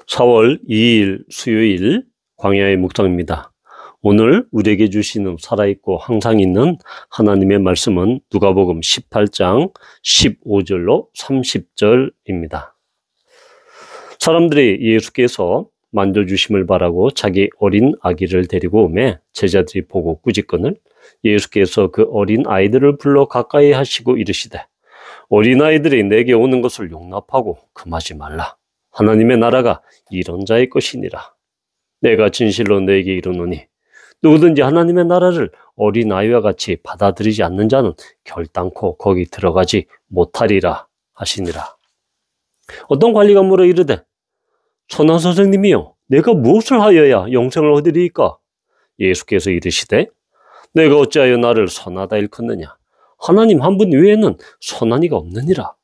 4월 2일 수요일 광야의 묵상입니다. 오늘 우리에게 주시는 살아있고 항상 있는 하나님의 말씀은 누가복음 18장 15절로 30절입니다. 사람들이 예수께서 만져주심을 바라고 자기 어린 아기를 데리고 오매 제자들이 보고 꾸짖거늘 예수께서 그 어린 아이들을 불러 가까이 하시고 이르시되 어린아이들이 내게 오는 것을 용납하고 금하지 말라. 하나님의 나라가 이런 자의 것이니라. 내가 진실로 너에게 이르노니 누구든지 하나님의 나라를 어린아이와 같이 받아들이지 않는 자는 결단코 거기 들어가지 못하리라 하시니라. 어떤 관리가 물어 이르되 선한 선생님이여 내가 무엇을 하여야 영생을 얻으리이까? 예수께서 이르시되 내가 어찌하여 나를 선하다 일컫느냐? 하나님 한 분 외에는 선한 이가 없느니라.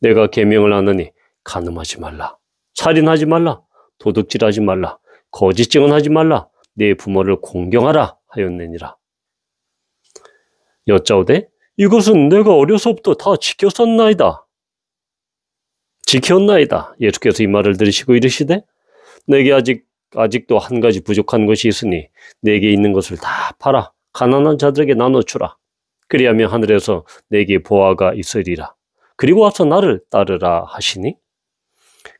내가 계명을 하느니 간음하지 말라, 살인하지 말라, 도둑질하지 말라, 거짓 증언하지 말라, 내 부모를 공경하라 하였느니라. 여짜오되 이것은 내가 어려서부터 다 지켰나이다. 예수께서 이 말을 들으시고 이르시되 내게 아직도 한 가지 부족한 것이 있으니 내게 있는 것을 다 팔아 가난한 자들에게 나눠주라. 그리하면 하늘에서 내게 보화가 있으리라. 그리고 와서 나를 따르라 하시니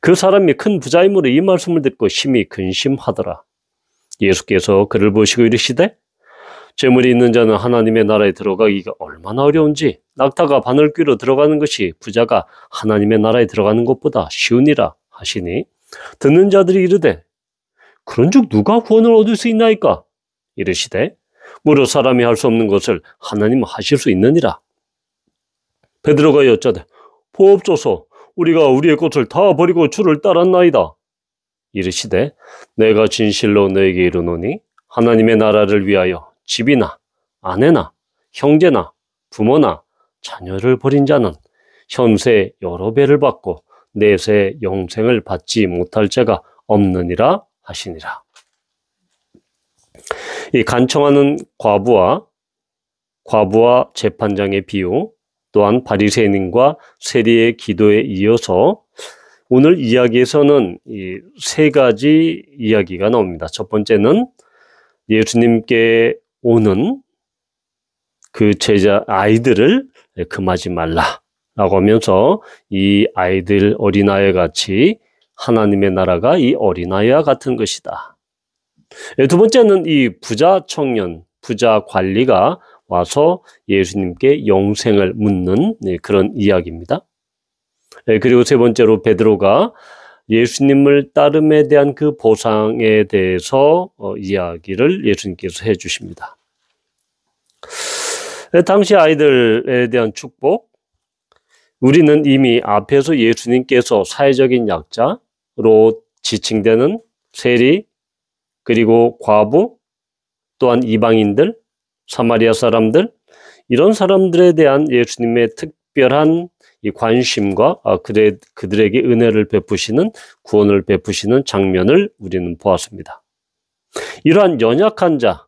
그 사람이 큰 부자이므로 이 말씀을 듣고 심히 근심하더라. 예수께서 그를 보시고 이르시되 재물이 있는 자는 하나님의 나라에 들어가기가 얼마나 어려운지 낙타가 바늘 귀로 들어가는 것이 부자가 하나님의 나라에 들어가는 것보다 쉬우니라 하시니 듣는 자들이 이르되 그런즉 누가 구원을 얻을 수 있나이까? 이르시되 무릇 사람이 할 수 없는 것을 하나님은 하실 수 있느니라. 베드로가 여짜되 보옵소서 우리가 우리의 것을 다 버리고 주를 따랐나이다. 이르시되 내가 진실로 너에게 이르노니 하나님의 나라를 위하여 집이나 아내나 형제나 부모나 자녀를 버린 자는 현세 여러 배를 받고 내세 영생을 받지 못할 자가 없느니라 하시니라. 이 간청하는 과부와 재판장의 비유, 또한 바리새인과 세리의 기도에 이어서 오늘 이야기에서는 이 세 가지 이야기가 나옵니다. 첫 번째는 예수님께 오는 그 제자 아이들을 금하지 말라라고 하면서 이 아이들 어린아이 같이 하나님의 나라가 이 어린아이와 같은 것이다. 두 번째는 이 부자 관리가 와서 예수님께 영생을 묻는 그런 이야기입니다. 그리고 세 번째로 베드로가 예수님을 따름에 대한 그 보상에 대해서 이야기를 예수님께서 해주십니다. 당시 아이들에 대한 축복, 우리는 이미 앞에서 예수님께서 사회적인 약자로 지칭되는 세리, 그리고 과부, 또한 이방인들, 사마리아 사람들, 이런 사람들에 대한 예수님의 특별한 이 관심과 그들에게 은혜를 베푸시는, 구원을 베푸시는 장면을 우리는 보았습니다. 이러한 연약한 자,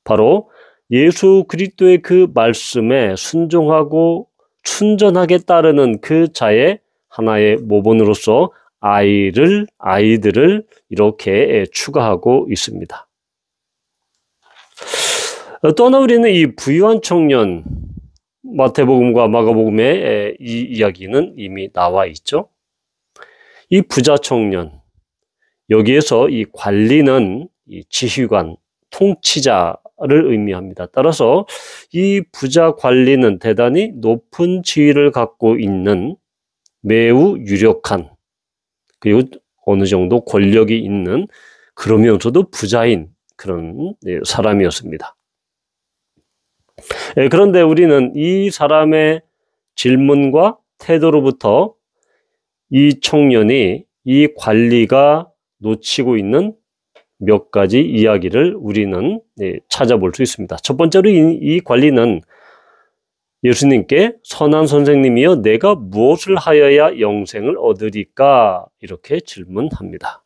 바로 예수 그리스도의 그 말씀에 순종하고 순전하게 따르는 그 자의 하나의 모본으로서 아이들을 이렇게 추가하고 있습니다. 또 하나 우리는 이 부유한 청년, 마태복음과 마가복음의 이 이야기는 이미 나와 있죠. 이 부자 청년, 여기에서 이 관리는 이 지휘관, 통치자를 의미합니다. 따라서 이 부자 관리는 대단히 높은 지위를 갖고 있는 매우 유력한, 그리고 어느 정도 권력이 있는, 그러면서도 부자인 그런 사람이었습니다. 그런데 우리는 이 사람의 질문과 태도로부터 이 청년이, 이 관리가 놓치고 있는 몇 가지 이야기를 우리는 찾아볼 수 있습니다. 첫 번째로 이 관리는 예수님께 선한 선생님이여 내가 무엇을 하여야 영생을 얻으리까? 이렇게 질문합니다.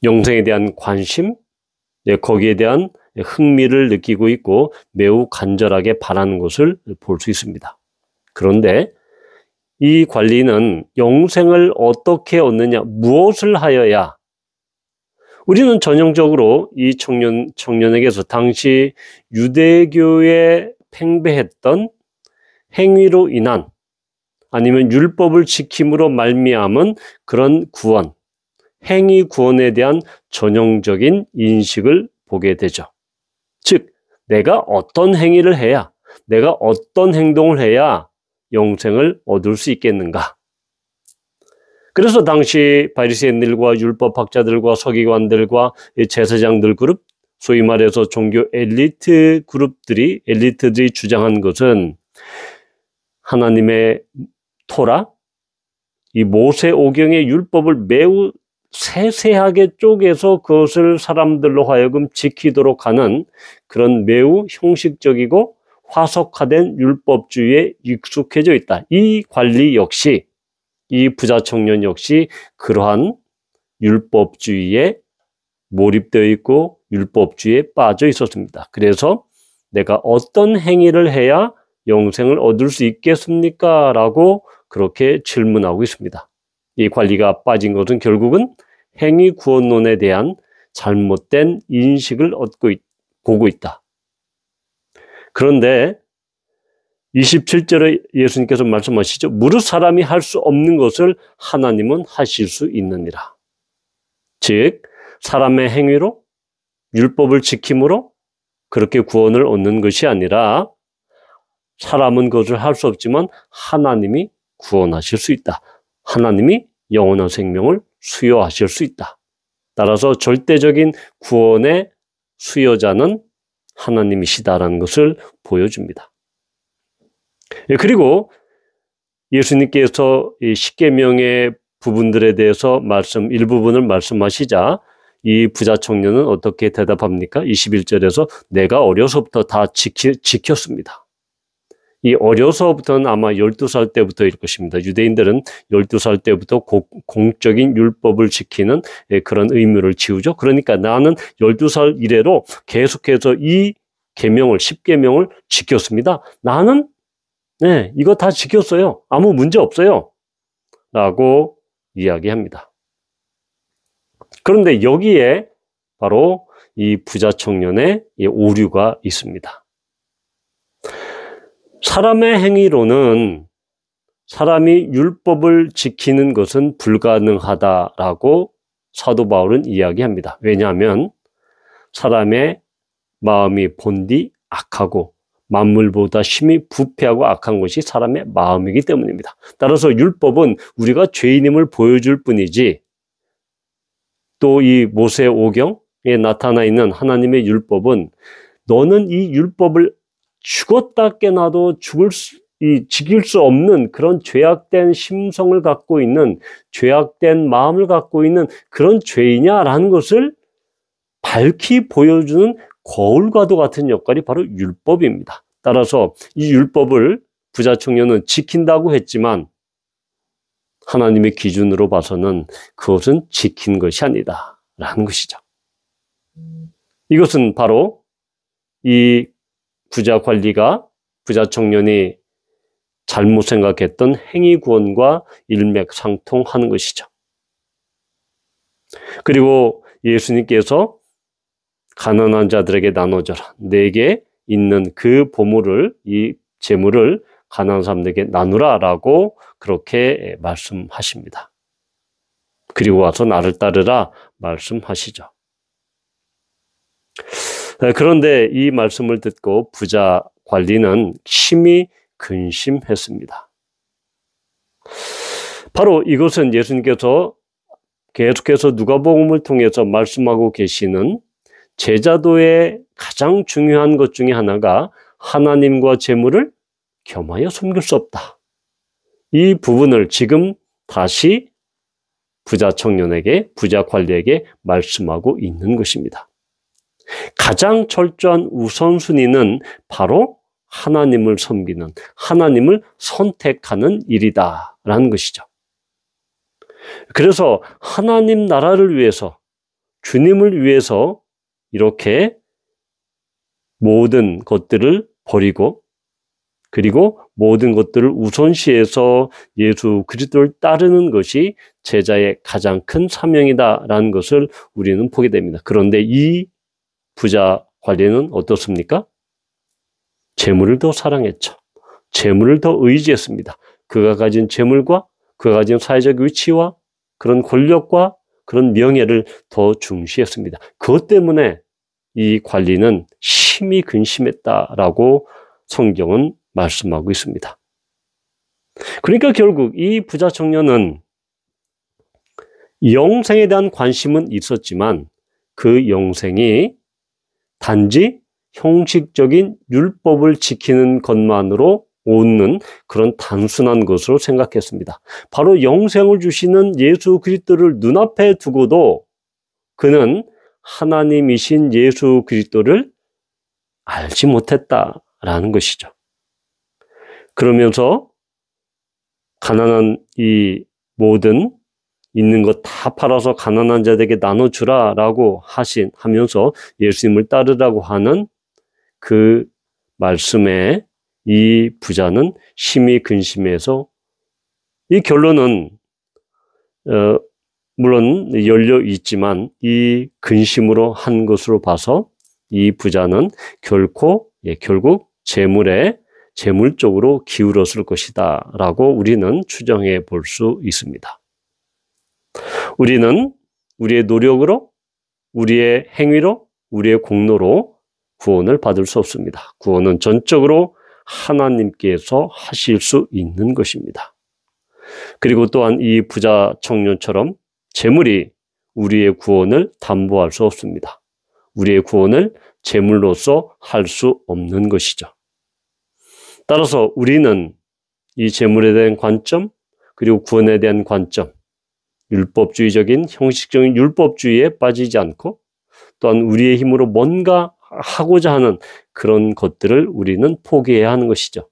영생에 대한 관심, 거기에 대한 흥미를 느끼고 있고 매우 간절하게 바라는 것을 볼 수 있습니다. 그런데 이 관리는 영생을 어떻게 얻느냐, 무엇을 하여야. 우리는 전형적으로 이 청년에게서 당시 유대교에 팽배했던 행위로 인한 아니면 율법을 지킴으로 말미암은 그런 구원, 행위 구원에 대한 전형적인 인식을 보게 되죠. 즉, 내가 어떤 행위를 해야, 내가 어떤 행동을 해야 영생을 얻을 수 있겠는가? 그래서 당시 바리새인들과 율법학자들과 서기관들과 제사장들 그룹, 소위 말해서 종교 엘리트들이 주장한 것은 하나님의 토라, 이 모세오경의 율법을 매우 세세하게 쪼개서 그것을 사람들로 하여금 지키도록 하는 그런 매우 형식적이고 화석화된 율법주의에 익숙해져 있다. 이 관리 역시, 이 부자 청년 역시 그러한 율법주의에 몰입되어 있고 율법주의에 빠져 있었습니다. 그래서 내가 어떤 행위를 해야 영생을 얻을 수 있겠습니까? 라고 그렇게 질문하고 있습니다. 이 관리가 빠진 것은 결국은 행위 구원론에 대한 잘못된 인식을 보고 있다. 그런데 27절에 예수님께서 말씀하시죠. 무릇 사람이 할 수 없는 것을 하나님은 하실 수 있느니라. 즉, 사람의 행위로, 율법을 지킴으로 그렇게 구원을 얻는 것이 아니라 사람은 그것을 할 수 없지만 하나님이 구원하실 수 있다. 하나님이 영원한 생명을 수여하실 수 있다. 따라서 절대적인 구원의 수여자는 하나님이시다라는 것을 보여줍니다. 그리고 예수님께서 이 십계명의 부분들에 대해서 일부분을 말씀하시자 이 부자 청년은 어떻게 대답합니까? 21절에서 내가 어려서부터 다 지켰습니다. 이 어려서부터는 아마 12살 때부터일 것입니다. 유대인들은 12살 때부터 공적인 율법을 지키는 그런 의무를 지우죠. 그러니까 나는 12살 이래로 계속해서 이 계명을, 10계명을 지켰습니다. 나는 이거 다 지켰어요. 아무 문제 없어요. 라고 이야기합니다. 그런데 여기에 바로 이 부자 청년의 이 오류가 있습니다. 사람의 행위로는 사람이 율법을 지키는 것은 불가능하다라고 사도 바울은 이야기합니다. 왜냐하면 사람의 마음이 본디 악하고 만물보다 심히 부패하고 악한 것이 사람의 마음이기 때문입니다. 따라서 율법은 우리가 죄인임을 보여줄 뿐이지 또 이 모세오경에 나타나 있는 하나님의 율법은 너는 이 율법을 죽었다 깨나도 지킬 수 없는 그런 죄악된 심성을 갖고 있는, 죄악된 마음을 갖고 있는 그런 죄이냐라는 것을 밝히 보여주는 거울과도 같은 역할이 바로 율법입니다. 따라서 이 율법을 부자 청년은 지킨다고 했지만 하나님의 기준으로 봐서는 그것은 지킨 것이 아니다라는 것이죠. 이것은 바로 이 부자 청년이 잘못 생각했던 행위 구원과 일맥상통하는 것이죠. 그리고 예수님께서 가난한 자들에게 나눠줘라. 내게 있는 그 보물을, 이 재물을 가난한 사람들에게 나누라라고 그렇게 말씀하십니다. 그리고 와서 나를 따르라 말씀하시죠. 그런데 이 말씀을 듣고 부자 관리는 심히 근심했습니다. 바로 이것은 예수님께서 계속해서 누가복음을 통해서 말씀하고 계시는 제자도의 가장 중요한 것 중에 하나가 하나님과 재물을 겸하여 섬길 수 없다. 이 부분을 지금 다시 부자 청년에게, 부자 관리에게 말씀하고 있는 것입니다. 가장 철저한 우선순위는 바로 하나님을 섬기는, 하나님을 선택하는 일이다라는 것이죠. 그래서 하나님 나라를 위해서, 주님을 위해서 이렇게 모든 것들을 버리고 그리고 모든 것들을 우선시해서 예수 그리스도를 따르는 것이 제자의 가장 큰 사명이다라는 것을 우리는 보게 됩니다. 그런데 이 부자 관리는 어떻습니까? 재물을 더 사랑했죠. 재물을 더 의지했습니다. 그가 가진 재물과 그가 가진 사회적 위치와 그런 권력과 그런 명예를 더 중시했습니다. 그것 때문에 이 관리는 심히 근심했다라고 성경은 말씀하고 있습니다. 그러니까 결국 이 부자 청년은 영생에 대한 관심은 있었지만 그 영생이 단지 형식적인 율법을 지키는 것만으로 오는 그런 단순한 것으로 생각했습니다. 바로 영생을 주시는 예수 그리스도를 눈앞에 두고도 그는 하나님이신 예수 그리스도를 알지 못했다라는 것이죠. 그러면서 가난한 이 모든 있는 것 다 팔아서 가난한 자들에게 나눠주라라고 하면서 예수님을 따르라고 하는 그 말씀에 이 부자는 심히 근심해서 이 결론은 물론 열려 있지만 이 근심으로 한 것으로 봐서 이 부자는 결국 재물 쪽으로 기울었을 것이다 라고 우리는 추정해 볼 수 있습니다. 우리는 우리의 노력으로, 우리의 행위로, 우리의 공로로 구원을 받을 수 없습니다. 구원은 전적으로 하나님께서 하실 수 있는 것입니다. 그리고 또한 이 부자 청년처럼 재물이 우리의 구원을 담보할 수 없습니다. 우리의 구원을 재물로서 할 수 없는 것이죠. 따라서 우리는 이 재물에 대한 관점, 그리고 구원에 대한 관점, 율법주의적인 형식적인 율법주의에 빠지지 않고 또한 우리의 힘으로 뭔가 하고자 하는 그런 것들을 우리는 포기해야 하는 것이죠.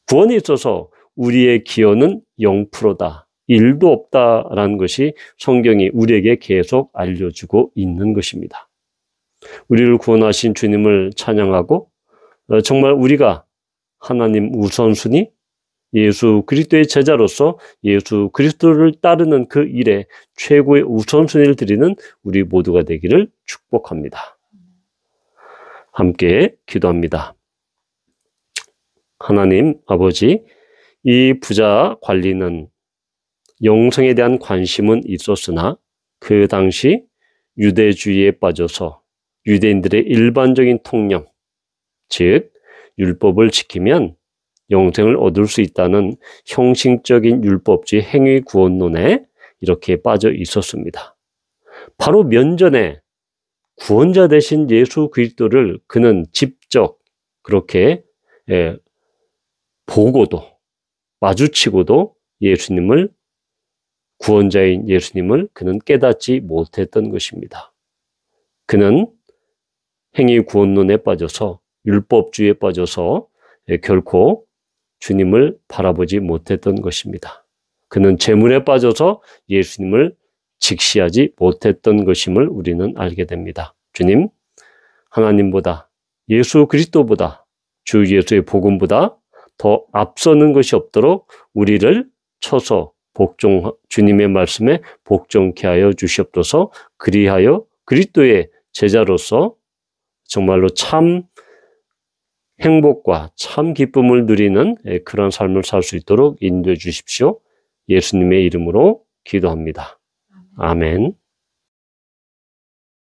구원에 있어서 우리의 기여는 0%다. 1도 없다라는 것이 성경이 우리에게 계속 알려주고 있는 것입니다. 우리를 구원하신 주님을 찬양하고 정말 우리가 하나님 우선순위, 예수 그리스도의 제자로서 예수 그리스도를 따르는 그 일에 최고의 우선순위를 드리는 우리 모두가 되기를 축복합니다. 함께 기도합니다. 하나님 아버지, 이 부자 관리는 영생에 대한 관심은 있었으나 그 당시 유대주의에 빠져서 유대인들의 일반적인 통념, 즉 율법을 지키면 영생을 얻을 수 있다는 형식적인 율법주의 행위 구원론에 이렇게 빠져 있었습니다. 바로 면전에 구원자 되신 예수 그리스도를 그는 직접 그렇게 보고도 마주치고도 예수님을 구원자인 예수님을 그는 깨닫지 못했던 것입니다. 그는 행위 구원론에 빠져서 율법주의에 빠져서 결코 주님을 바라보지 못했던 것입니다. 그는 재물에 빠져서 예수님을 직시하지 못했던 것임을 우리는 알게 됩니다. 주님, 하나님보다 예수 그리스도보다 주 예수의 복음보다 더 앞서는 것이 없도록 우리를 쳐서 주님의 말씀에 복종케 하여 주시옵소서. 그리하여 그리스도의 제자로서 정말로 참 행복과 참 기쁨을 누리는 그런 삶을 살 수 있도록 인도해 주십시오. 예수님의 이름으로 기도합니다. 아멘.